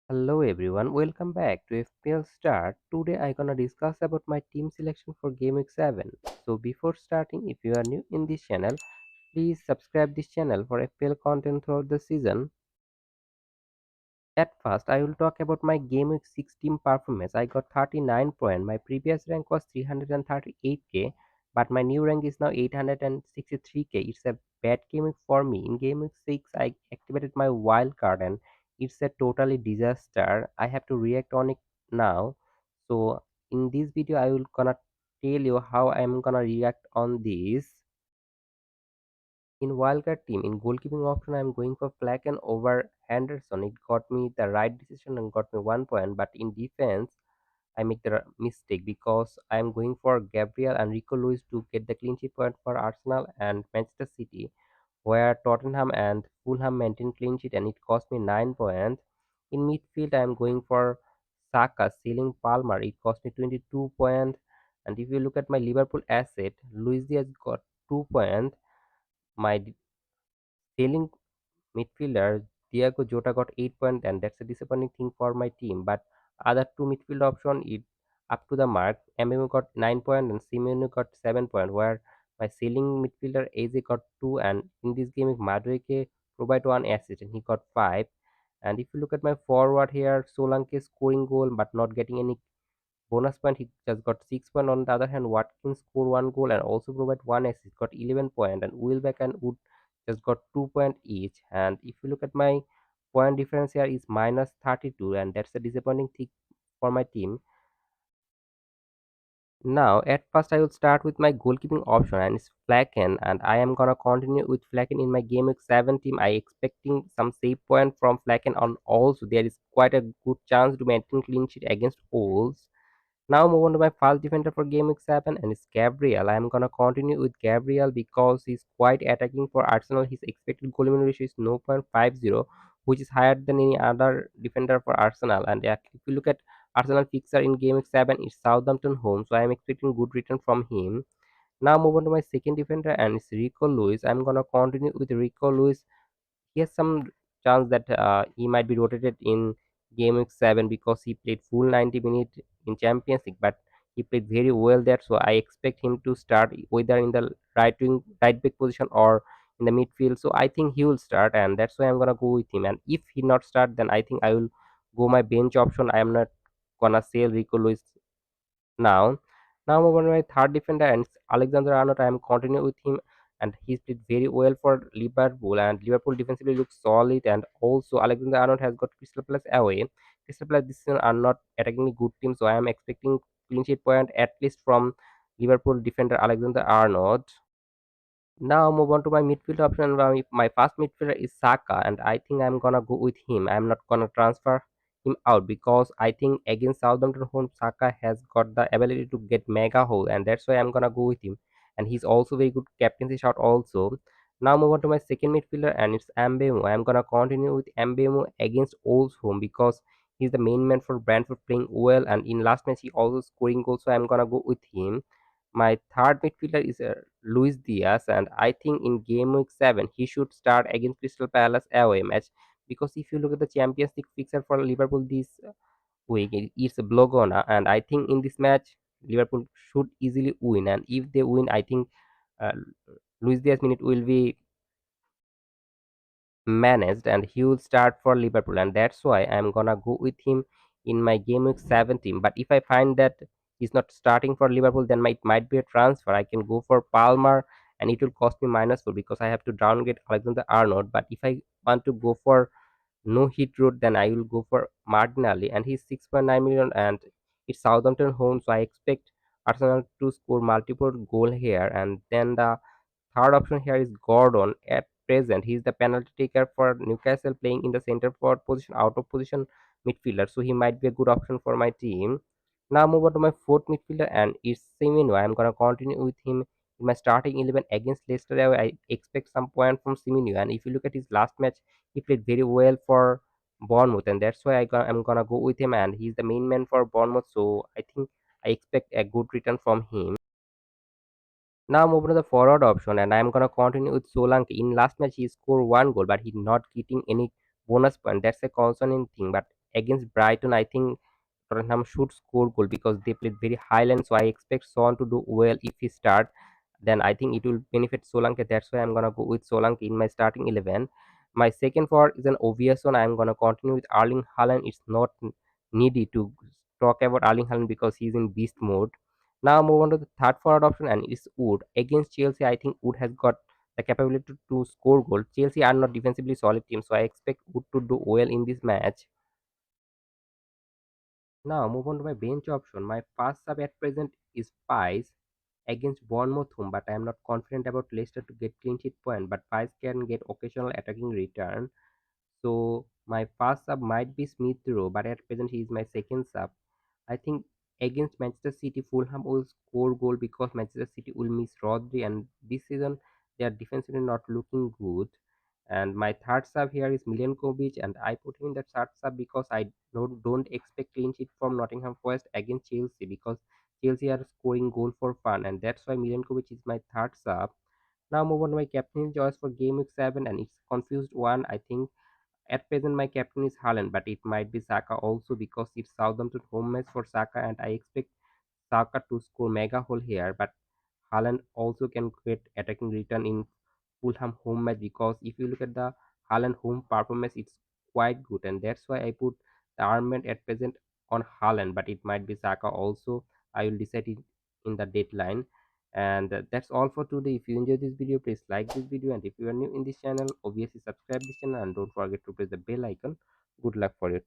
Hello everyone, welcome back to FPL Start. Today I gonna discuss about my team selection for Game Week 7. So before starting, if you are new in this channel, please subscribe this channel for FPL content throughout the season. At first, I will talk about my Game Week 6 team performance. I got 39 points. My previous rank was 338k, but my new rank is now 863k. It's a bad game week for me. In Game Week 6, I activated my wild card and it's a totally disaster. I have to react on it now. So in this video, I will gonna tell you how I'm gonna react on this. In wildcard team, in goalkeeping option, I'm going for Flacken over Henderson. It got me the right decision and got me 1 point. But in defense, I make the mistake because I'm going for Gabriel and Rico Lewis to get the clean sheet point for Arsenal and Manchester City, where Tottenham and Fulham maintain clean sheet and it cost me 9 points. In midfield, I'm going for Saka, selling Palmer. It cost me 22 points. And if you look at my Liverpool asset, Luis Diaz got 2 points. My selling midfielder Diego Jota got 8 points, and that's a disappointing thing for my team. But other two midfield option it up to the mark. Mbemu got 9 points and Simeone got 7 points, where my selling midfielder AZ got 2, and in this game Madueke provide one assist and he got 5. And if you look at my forward here, Solanke scoring goal but not getting any bonus point. He just got 6 points. On the other hand, Watkins scored one goal and also provide one assist, got 11 points, and Wilbeck and Wood just got 2 points each. And if you look at my point difference here is minus 32, and that's a disappointing thing for my team. Now, at first, I will start with my goalkeeping option, and it's Flaken, and I am gonna continue with Flaken in my game week 7 team. I expecting some save point from Flaken on also. There is quite a good chance to maintain clean sheet against Wolves. Now move on to my first defender for Game Week 7 and it's Gabriel. I'm gonna continue with Gabriel because he's quite attacking for Arsenal. His expected goal win ratio is 0.50, which is higher than any other defender for Arsenal. And if you look at Arsenal fixture in Game Week 7, it's Southampton home, so I'm expecting good return from him. Now move on to my second defender and it's Rico Lewis. I'm gonna continue with Rico Lewis. He has some chance that he might be rotated in game week 7 because he played full 90 minutes in Champions League, but he played very well there. So I expect him to start whether in the right back position or in the midfield. So I think he will start, and that's why I'm gonna go with him. And if he not start, then I think I will go my bench option. I am not gonna sell Rico Lewis now. Now move on to my third defender and it's Alexander Arnold. I am continuing with him and he's played very well for Liverpool and Liverpool defensively looks solid, and also Alexander Arnold has got Crystal Palace away. Crystal Palace this season are not attacking a good team, so I am expecting clean sheet point at least from Liverpool defender Alexander Arnold. Now move on to my midfield option. My first midfielder is Saka, and I think I'm gonna go with him. I'm not gonna transfer him out because I think against Southampton home, Saka has got the ability to get mega hole, and that's why I'm gonna go with him. And he's also very good captaincy shot also. Now move on to my second midfielder, and it's Mbemu. I'm gonna continue with Mbemu against Wolves home because he's the main man for Brentford playing well, and in last match he also scoring goals, so I'm gonna go with him. My third midfielder is Luis Diaz, and I think in game week 7 he should start against Crystal Palace away match because if you look at the Champions League fixture for Liverpool this week, it's a Blogona, and I think in this match Liverpool should easily win, and if they win, I think uh, Luis Diaz minute will be managed and he will start for Liverpool, and that's why I'm gonna go with him in my game week 17. But if I find that he's not starting for Liverpool, then it might be a transfer. I can go for Palmer and it will cost me -4 because I have to downgrade Alexander Arnold. But if I want to go for no hit route, then I will go for Martinelli, and he's 6.9 million and it's Southampton home, so I expect Arsenal to score multiple goal here. And then the third option here is Gordon. At present, he is the penalty taker for Newcastle, playing in the center forward position, out of position midfielder. So he might be a good option for my team. Now move on to my fourth midfielder, and it's Semenyo. I'm gonna continue with him in my starting 11 against Leicester. I expect some point from Semenyo, and if you look at his last match, he played very well for Bournemouth, and that's why I'm gonna go with him. And he's the main man for Bournemouth, so I think I expect a good return from him. Now move on to the forward option, and I'm gonna continue with Solanke. In last match, he scored one goal, but he's not getting any bonus point. That's a concerning thing. But against Brighton, I think Tottenham should score goal because they played very highland. So I expect Son to do well if he start. Then I think it will benefit Solanke. That's why I'm gonna go with Solanke in my starting 11. My second forward is an obvious one. I'm gonna continue with Erling Haaland. It's not needy to talk about Erling Haaland because he's in beast mode. Now move on to the third forward option, and it's Wood against Chelsea. I think Wood has got the capability to score goal. Chelsea are not defensively solid team, so I expect Wood to do well in this match. Now move on to my bench option. My first sub at present is Pies against Bournemouth home, but I am not confident about Leicester to get clean sheet point. But Pies can get occasional attacking return. So my first sub might be Smith Rowe, but at present he is my second sub. I think against Manchester City, Fulham will score goal because Manchester City will miss Rodri, and this season they are defensively not looking good. And my third sub here is Milenkovic, and I put him in the third sub because I don't expect clean sheet from Nottingham Forest against Chelsea because Chelsea are scoring goal for fun, and that's why Milenkovic is my third sub. Now move on to my captain choice for game week 7, and it's confused one. I think at present, my captain is Haaland, but it might be Saka also because it's Southampton home match for Saka, and I expect Saka to score mega goal here. But Haaland also can create attacking return in Fulham home match because if you look at the Haaland home performance, it's quite good, and that's why I put the armband at present on Haaland, but it might be Saka also. I will decide it in the deadline. And that's all for today. If you enjoyed this video, please like this video, and if you are new in this channel, obviously subscribe this channel and don't forget to press the bell icon. Good luck for your